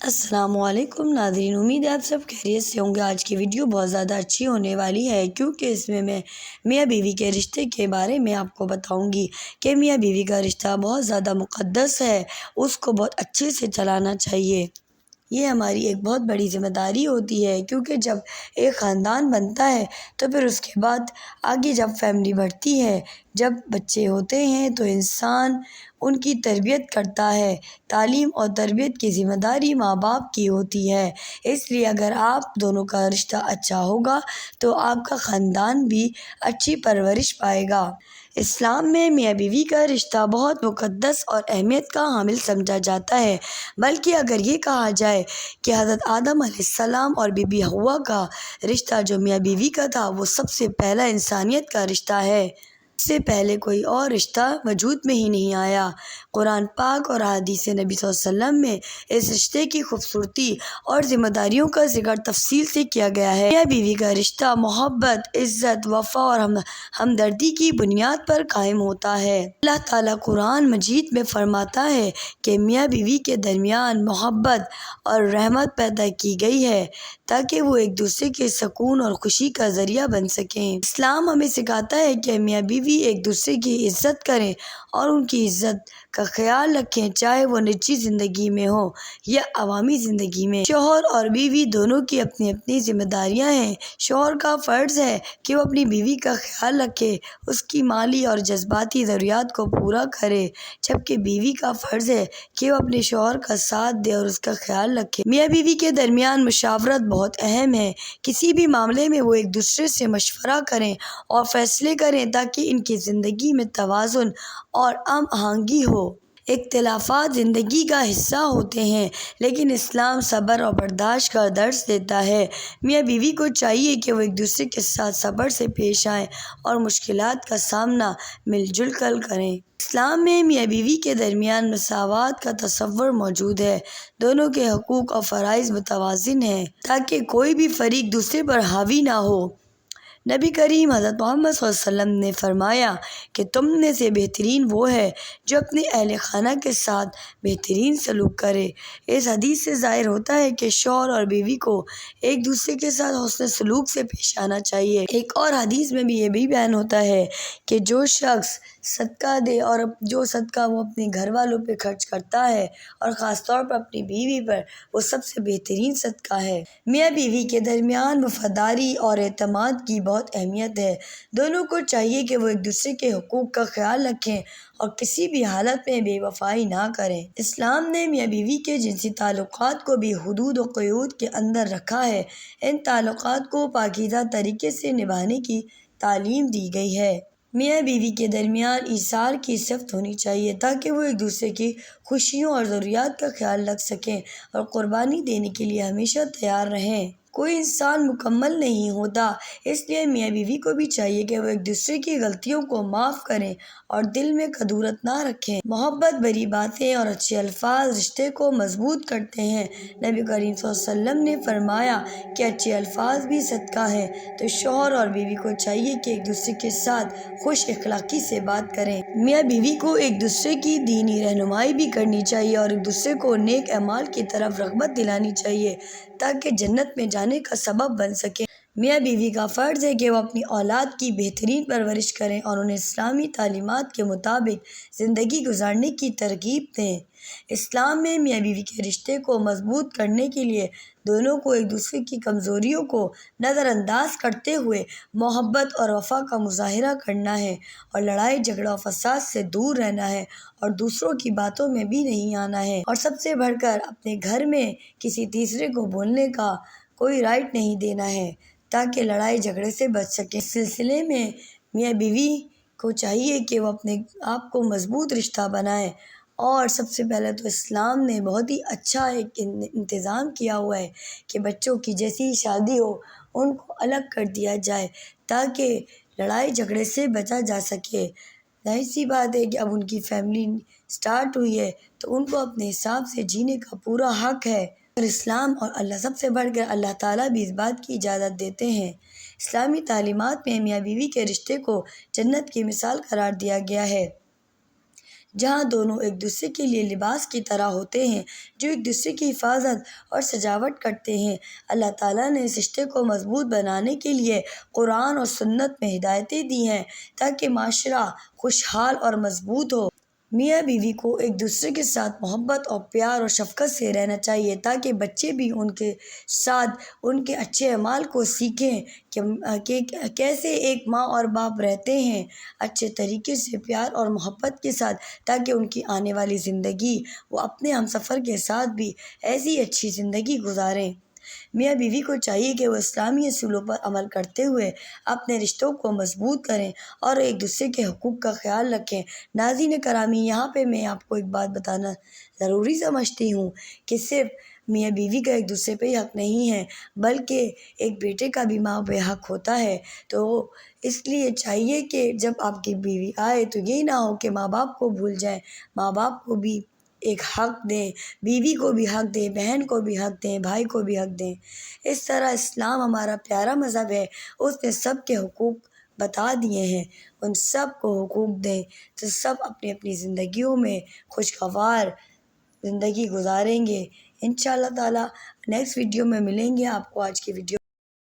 السلام علیکم ناظرین، امید ہے آپ سب خیریت سے ہوں گے۔ آج کی ویڈیو بہت زیادہ اچھی ہونے والی ہے کیونکہ اس میں میاں بیوی کے رشتے کے بارے میں آپ کو بتاؤں گی کہ میاں بیوی کا رشتہ بہت زیادہ مقدس ہے، اس کو بہت اچھے سے چلانا چاہیے۔ یہ ہماری ایک بہت بڑی ذمہ داری ہوتی ہے کیونکہ جب ایک خاندان بنتا ہے تو پھر اس کے بعد آگے جب فیملی بڑھتی ہے، جب بچے ہوتے ہیں تو انسان ان کی تربیت کرتا ہے۔ تعلیم اور تربیت کی ذمہ داری ماں باپ کی ہوتی ہے، اس لیے اگر آپ دونوں کا رشتہ اچھا ہوگا تو آپ کا خاندان بھی اچھی پرورش پائے گا۔ اسلام میں میاں بیوی کا رشتہ بہت مقدس اور اہمیت کا حامل سمجھا جاتا ہے، بلکہ اگر یہ کہا جائے کہ حضرت آدم علیہ السلام اور بی بی حوا کا رشتہ جو میاں بیوی کا تھا وہ سب سے پہلا انسانیت کا رشتہ ہے۔ اس سے پہلے کوئی اور رشتہ وجود میں ہی نہیں آیا۔ قرآن پاک اور احادیث نبی صلی اللہ علیہ وسلم میں اس رشتے کی خوبصورتی اور ذمہ داریوں کا ذکر تفصیل سے کیا گیا ہے۔ میاں بیوی کا رشتہ محبت، عزت، وفا اور ہمدردی کی بنیاد پر قائم ہوتا ہے۔ اللہ تعالیٰ قرآن مجید میں فرماتا ہے کہ میاں بیوی کے درمیان محبت اور رحمت پیدا کی گئی ہے تاکہ وہ ایک دوسرے کے سکون اور خوشی کا ذریعہ بن سکیں۔ اسلام ہمیں سکھاتا ہے کہ میاں بیوی ایک دوسرے کی عزت کریں اور ان کی عزت کا خیال رکھیں، چاہے وہ نجی زندگی میں ہو یا عوامی زندگی میں۔ شوہر اور بیوی دونوں کی اپنی اپنی ذمہ داریاں ہیں۔ شوہر کا فرض ہے کہ وہ اپنی بیوی کا خیال رکھے، اس کی مالی اور جذباتی ضروریات کو پورا کرے، جبکہ بیوی کا فرض ہے کہ وہ اپنے شوہر کا ساتھ دے اور اس کا خیال رکھے۔ میاں بیوی کے درمیان مشاورت بہت اہم ہے۔ کسی بھی معاملے میں وہ ایک دوسرے سے مشورہ کریں اور فیصلے کریں تاکہ ان کی زندگی میں توازن اور ہم آہنگی ہو۔ اختلافات زندگی کا حصہ ہوتے ہیں، لیکن اسلام صبر اور برداشت کا درس دیتا ہے۔ میاں بیوی کو چاہیے کہ وہ ایک دوسرے کے ساتھ صبر سے پیش آئیں اور مشکلات کا سامنا مل جل کر کریں۔ اسلام میں میاں بیوی کے درمیان مساوات کا تصور موجود ہے۔ دونوں کے حقوق اور فرائض متوازن ہیں تاکہ کوئی بھی فریق دوسرے پر حاوی نہ ہو۔ نبی کریم حضرت محمد صلی اللہ علیہ وسلم نے فرمایا کہ تم میں سے بہترین وہ ہے جو اپنے اہل خانہ کے ساتھ بہترین سلوک کرے۔ اس حدیث سے ظاہر ہوتا ہے کہ شوہر اور بیوی کو ایک دوسرے کے ساتھ حسن سلوک سے پیش آنا چاہیے۔ ایک اور حدیث میں بھی یہ بھی بیان ہوتا ہے کہ جو شخص صدقہ دے اور جو صدقہ وہ اپنے گھر والوں پہ خرچ کرتا ہے اور خاص طور پر اپنی بیوی پر، وہ سب سے بہترین صدقہ ہے۔ میاں بیوی کے درمیان وفاداری اور اعتماد کی بہت اہمیت ہے۔ دونوں کو چاہیے کہ وہ ایک دوسرے کے حقوق کا خیال رکھیں اور کسی بھی حالت میں بے وفائی نہ کریں۔ اسلام نے میاں بیوی کے جنسی تعلقات کو بھی حدود و قیود کے اندر رکھا ہے۔ ان تعلقات کو پاکیزہ طریقے سے نبھانے کی تعلیم دی گئی ہے۔ میاں بیوی کے درمیان ایثار کی صفت ہونی چاہیے تاکہ وہ ایک دوسرے کی خوشیوں اور ضروریات کا خیال رکھ سکیں اور قربانی دینے کے لیے ہمیشہ تیار رہیں۔ کوئی انسان مکمل نہیں ہوتا، اس لیے میاں بیوی کو بھی چاہیے کہ وہ ایک دوسرے کی غلطیوں کو معاف کریں اور دل میں کدورت نہ رکھیں۔ محبت بھری باتیں اور اچھے الفاظ رشتے کو مضبوط کرتے ہیں۔ نبی کریم صلی اللہ علیہ وسلم نے فرمایا کہ اچھے الفاظ بھی صدقہ ہیں، تو شوہر اور بیوی کو چاہیے کہ ایک دوسرے کے ساتھ خوش اخلاقی سے بات کریں۔ میاں بیوی کو ایک دوسرے کی دینی رہنمائی بھی کرنی چاہیے اور ایک دوسرے کو نیک اعمال کی طرف رغبت دلانی چاہیے تاکہ جنت میں جانے کا سبب بن سکیں۔ میاں بیوی کا فرض ہے کہ وہ اپنی اولاد کی بہترین پرورش کریں اور انہیں اسلامی تعلیمات کے مطابق زندگی گزارنے کی ترغیب دیں۔ اسلام میں میاں بیوی کے رشتے کو مضبوط کرنے کے لیے دونوں کو ایک دوسرے کی کمزوریوں کو نظر انداز کرتے ہوئے محبت اور وفا کا مظاہرہ کرنا ہے اور لڑائی جھگڑا اور فساد سے دور رہنا ہے اور دوسروں کی باتوں میں بھی نہیں آنا ہے، اور سب سے بڑھ کر اپنے گھر میں کسی تیسرے کو بولنے کا کوئی رائٹ نہیں دینا ہے تاکہ لڑائی جھگڑے سے بچ سکیں۔ اس سلسلے میں میاں بیوی کو چاہیے کہ وہ اپنے آپ کو مضبوط رشتہ بنائیں، اور سب سے پہلے تو اسلام نے بہت ہی اچھا ایک انتظام کیا ہوا ہے کہ بچوں کی جیسی ہی شادی ہو ان کو الگ کر دیا جائے تاکہ لڑائی جھگڑے سے بچا جا سکے۔ ظاہر سی بات ہے کہ اب ان کی فیملی سٹارٹ ہوئی ہے تو ان کو اپنے حساب سے جینے کا پورا حق ہے، اور اسلام اور اللہ سب سے بڑھ کر اللہ تعالیٰ بھی اس بات کی اجازت دیتے ہیں۔ اسلامی تعلیمات میں میاں بیوی کے رشتے کو جنت کی مثال قرار دیا گیا ہے۔ جہاں دونوں ایک دوسرے کے لیے لباس کی طرح ہوتے ہیں، جو ایک دوسرے کی حفاظت اور سجاوٹ کرتے ہیں۔ اللہ تعالیٰ نے اس رشتے کو مضبوط بنانے کے لیے قرآن اور سنت میں ہدایتیں دی ہیں تاکہ معاشرہ خوشحال اور مضبوط ہو۔ میاں بیوی کو ایک دوسرے کے ساتھ محبت اور پیار اور شفقت سے رہنا چاہیے تاکہ بچے بھی ان کے ساتھ ان کے اچھے اعمال کو سیکھیں کہ کیسے ایک ماں اور باپ رہتے ہیں اچھے طریقے سے پیار اور محبت کے ساتھ، تاکہ ان کی آنے والی زندگی وہ اپنے ہمسفر کے ساتھ بھی ایسی اچھی زندگی گزاریں۔ میاں بیوی کو چاہیے کہ وہ اسلامی اصولوں پر عمل کرتے ہوئے اپنے رشتوں کو مضبوط کریں اور ایک دوسرے کے حقوق کا خیال رکھیں۔ ناظرین کرامی، یہاں پہ میں آپ کو ایک بات بتانا ضروری سمجھتی ہوں کہ صرف میاں بیوی کا ایک دوسرے پہ ہی حق نہیں ہے، بلکہ ایک بیٹے کا بھی ماں پہ حق ہوتا ہے۔ تو اس لیے چاہیے کہ جب آپ کی بیوی آئے تو یہ نہ ہو کہ ماں باپ کو بھول جائیں، ماں باپ کو بھی ایک حق دیں، بیوی کو بھی حق دیں، بہن کو بھی حق دیں، بھائی کو بھی حق دیں۔ اس طرح اسلام ہمارا پیارا مذہب ہے، اس نے سب کے حقوق بتا دیے ہیں، ان سب کو حقوق دیں تو سب اپنی اپنی زندگیوں میں خوشگوار زندگی گزاریں گے۔ انشاءاللہ تعالیٰ نیکسٹ ویڈیو میں ملیں گے۔ آپ کو آج کی ویڈیو